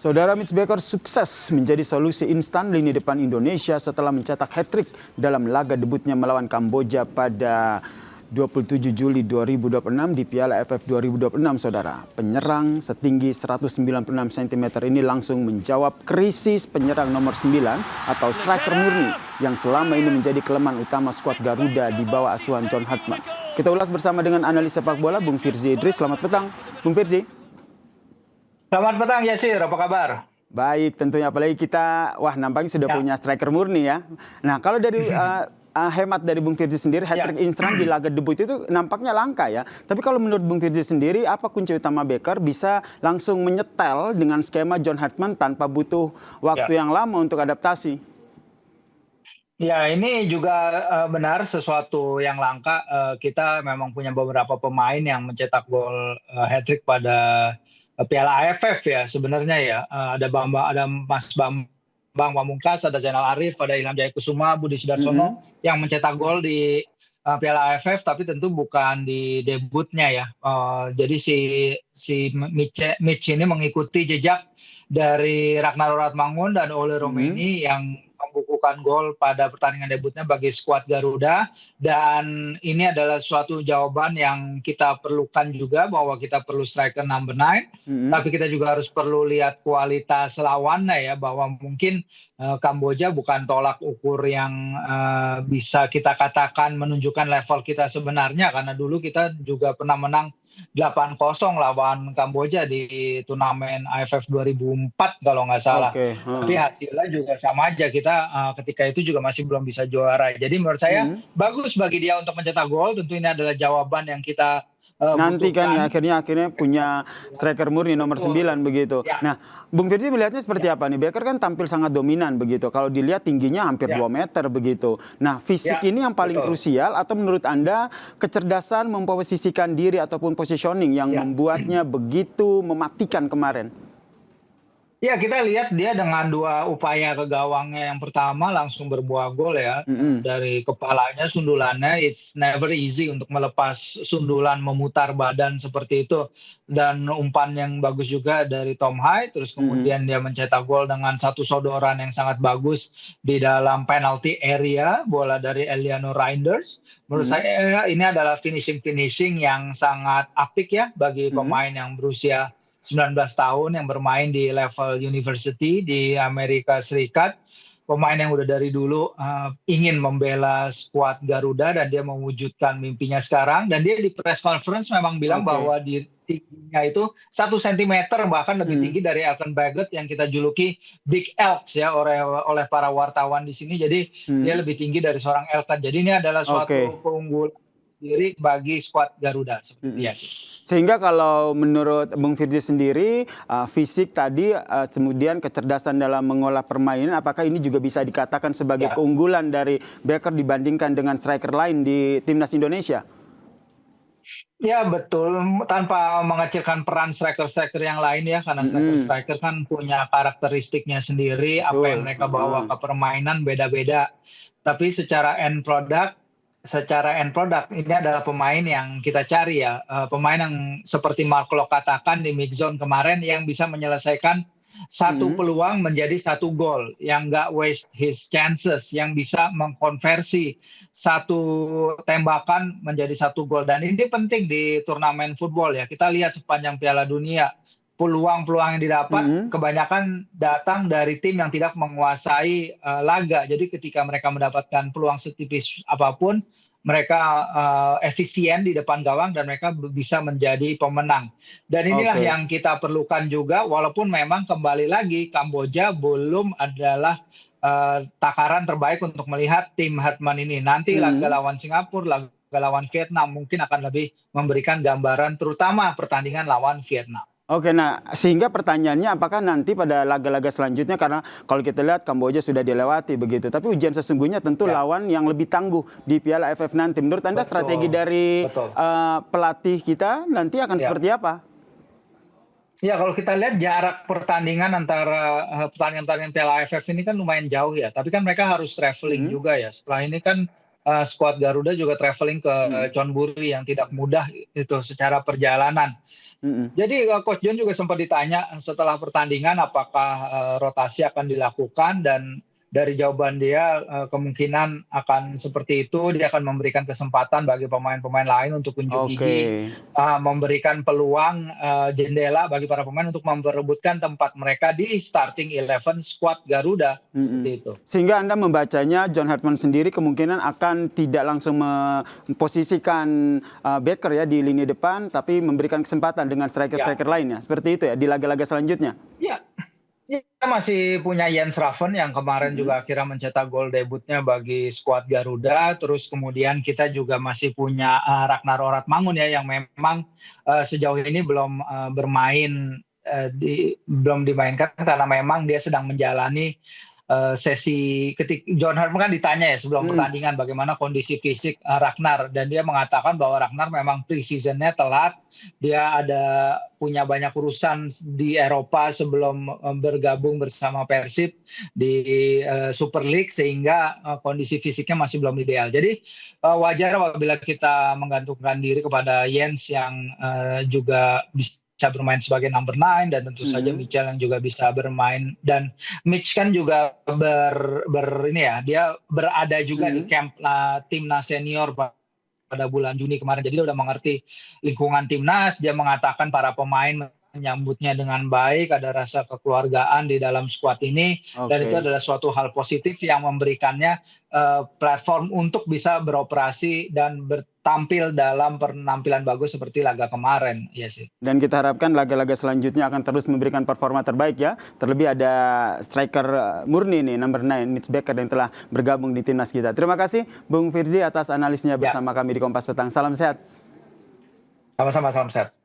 Saudara, Mitch Baker sukses menjadi solusi instan lini depan Indonesia setelah mencetak hat-trick dalam laga debutnya melawan Kamboja pada 27 Juli 2026 di Piala AFF 2026, saudara. Penyerang setinggi 196 cm ini langsung menjawab krisis penyerang nomor 9 atau striker murni yang selama ini menjadi kelemahan utama skuad Garuda di bawah asuhan John Hartman. Kita ulas bersama dengan analis sepak bola Bung Firzi Idris. Selamat petang, Bung Firzi. Selamat petang, Yasir. Apa kabar? Baik, tentunya apalagi kita, nampaknya sudah punya striker murni ya. Nah, kalau dari hemat dari Bung Firzi sendiri, hat-trick instan di laga debut itu nampaknya langka ya. Tapi kalau menurut Bung Firzi sendiri, apa kunci utama Baker bisa langsung menyetel dengan skema John Hartman tanpa butuh waktu yang lama untuk adaptasi? Ya, ini juga benar sesuatu yang langka. Kita memang punya beberapa pemain yang mencetak gol hat-trick pada Piala AFF ya sebenarnya ya. Ada Mas Bambang Pamungkas, ada Zainal Arif, ada Ilham Jaya Kusuma, Budi Sudarsono yang mencetak gol di Piala AFF, tapi tentu bukan di debutnya ya. Jadi si Mitch ini mengikuti jejak dari Ragnar Ratmangun dan Ole Romeni yang membukukan gol pada pertandingan debutnya bagi skuad Garuda, dan ini adalah suatu jawaban yang kita perlukan juga, bahwa kita perlu striker number 9, tapi kita juga harus perlu lihat kualitas lawannya ya, bahwa mungkin Kamboja bukan tolak ukur yang bisa kita katakan menunjukkan level kita sebenarnya, karena dulu kita juga pernah menang 8-0 lawan Kamboja di turnamen AFF 2004 kalau nggak salah. Tapi hasilnya juga sama aja, kita ketika itu juga masih belum bisa juara. Jadi menurut saya bagus bagi dia untuk mencetak gol. Tentu ini adalah jawaban yang kita nanti kan ya, butuhkan. akhirnya punya striker murni nomor 9 begitu. Ya. Nah, Bung Firzi melihatnya seperti apa nih? Baker kan tampil sangat dominan begitu. Kalau dilihat tingginya hampir 2 meter begitu. Nah, fisik ini yang paling krusial, atau menurut Anda kecerdasan memposisikan diri ataupun positioning yang membuatnya begitu mematikan kemarin? Ya, kita lihat dia dengan 2 upaya ke gawangnya. Yang pertama langsung berbuah gol ya. Dari kepalanya, sundulannya, it's never easy untuk melepas sundulan memutar badan seperti itu. Dan umpan yang bagus juga dari Tom Hai. Terus kemudian dia mencetak gol dengan satu sodoran yang sangat bagus di dalam penalty area, bola dari Eliano Reinders. Menurut saya ini adalah finishing yang sangat apik ya bagi pemain yang berusia 19 tahun yang bermain di level university di Amerika Serikat. Pemain yang udah dari dulu ingin membela skuad Garuda, dan dia mewujudkan mimpinya sekarang. Dan dia di press conference memang bilang bahwa di tingginya itu 1 cm, bahkan lebih tinggi dari Elkan Baggett yang kita juluki Big Elks ya oleh para wartawan di sini. Jadi dia lebih tinggi dari seorang Elkan. Jadi ini adalah suatu keunggulan diri bagi skuad Garuda seperti biasa. Sehingga kalau menurut Bung Firzi sendiri, fisik tadi, kemudian kecerdasan dalam mengolah permainan, apakah ini juga bisa dikatakan sebagai keunggulan dari Baker dibandingkan dengan striker lain di timnas Indonesia? Ya betul, tanpa mengecilkan peran striker-striker yang lain ya, karena striker-striker kan punya karakteristiknya sendiri, apa yang mereka bawa ke permainan beda-beda. Tapi secara end product ini adalah pemain yang kita cari ya, pemain yang seperti Mark Locke katakan di mix zone kemarin, yang bisa menyelesaikan satu peluang menjadi 1 gol, yang nggak waste his chances, yang bisa mengkonversi satu tembakan menjadi 1 gol. Dan ini penting di turnamen football ya. Kita lihat sepanjang Piala Dunia, peluang-peluang yang didapat kebanyakan datang dari tim yang tidak menguasai laga. Jadi ketika mereka mendapatkan peluang setipis apapun, mereka efisien di depan gawang dan mereka bisa menjadi pemenang. Dan inilah yang kita perlukan juga, walaupun memang kembali lagi Kamboja belum adalah takaran terbaik untuk melihat tim Hartman ini. Nanti laga lawan Singapura, laga lawan Vietnam mungkin akan lebih memberikan gambaran, terutama pertandingan lawan Vietnam. Nah sehingga pertanyaannya, apakah nanti pada laga-laga selanjutnya, karena kalau kita lihat Kamboja sudah dilewati begitu, tapi ujian sesungguhnya tentu lawan yang lebih tangguh di Piala AFF nanti. Menurut Anda strategi dari pelatih kita nanti akan seperti apa? Ya, kalau kita lihat jarak pertandingan antara pertandingan-pertandingan Piala AFF ini kan lumayan jauh ya, tapi kan mereka harus traveling juga ya. Setelah ini kan skuad Garuda juga traveling ke Chonburi yang tidak mudah itu secara perjalanan. Jadi Coach John juga sempat ditanya setelah pertandingan apakah rotasi akan dilakukan, dan dari jawaban dia kemungkinan akan seperti itu. Dia akan memberikan kesempatan bagi pemain-pemain lain untuk unjuk gigi, memberikan peluang jendela bagi para pemain untuk memperebutkan tempat mereka di starting 11 skuad Garuda. Seperti itu. Sehingga Anda membacanya John Hartman sendiri kemungkinan akan tidak langsung memposisikan Becker ya di lini depan, tapi memberikan kesempatan dengan striker-striker lainnya. Seperti itu ya di laga-laga selanjutnya. Ya. Kita masih punya Jens Raven yang kemarin juga akhirnya mencetak gol debutnya bagi skuad Garuda. Terus kemudian kita juga masih punya Ragnar Oratmangun ya, yang memang sejauh ini belum bermain, belum dimainkan karena memang dia sedang menjalani sesi. John Hartman kan ditanya ya sebelum pertandingan bagaimana kondisi fisik Ragnar, dan dia mengatakan bahwa Ragnar memang pre-seasonnya telat. Dia punya banyak urusan di Eropa sebelum bergabung bersama Persib di Super League, sehingga kondisi fisiknya masih belum ideal. Jadi wajar apabila kita menggantungkan diri kepada Jens yang juga bisa bermain sebagai number 9, dan tentu saja Mitchell yang juga bisa bermain, dan Mitch kan juga dia berada juga di camp timnas senior pada bulan Juni kemarin. Jadi dia udah mengerti lingkungan timnas. Dia mengatakan para pemain menyambutnya dengan baik, ada rasa kekeluargaan di dalam skuad ini, dan itu adalah suatu hal positif yang memberikannya platform untuk bisa beroperasi dan tampil dalam penampilan bagus seperti laga kemarin. Ya sih. Dan kita harapkan laga-laga selanjutnya akan terus memberikan performa terbaik ya. Terlebih ada striker murni nih, number 9, Mitch Becker yang telah bergabung di timnas kita. Terima kasih Bung Firzi atas analisnya bersama kami di Kompas Petang. Salam sehat. Sama-sama, salam sehat.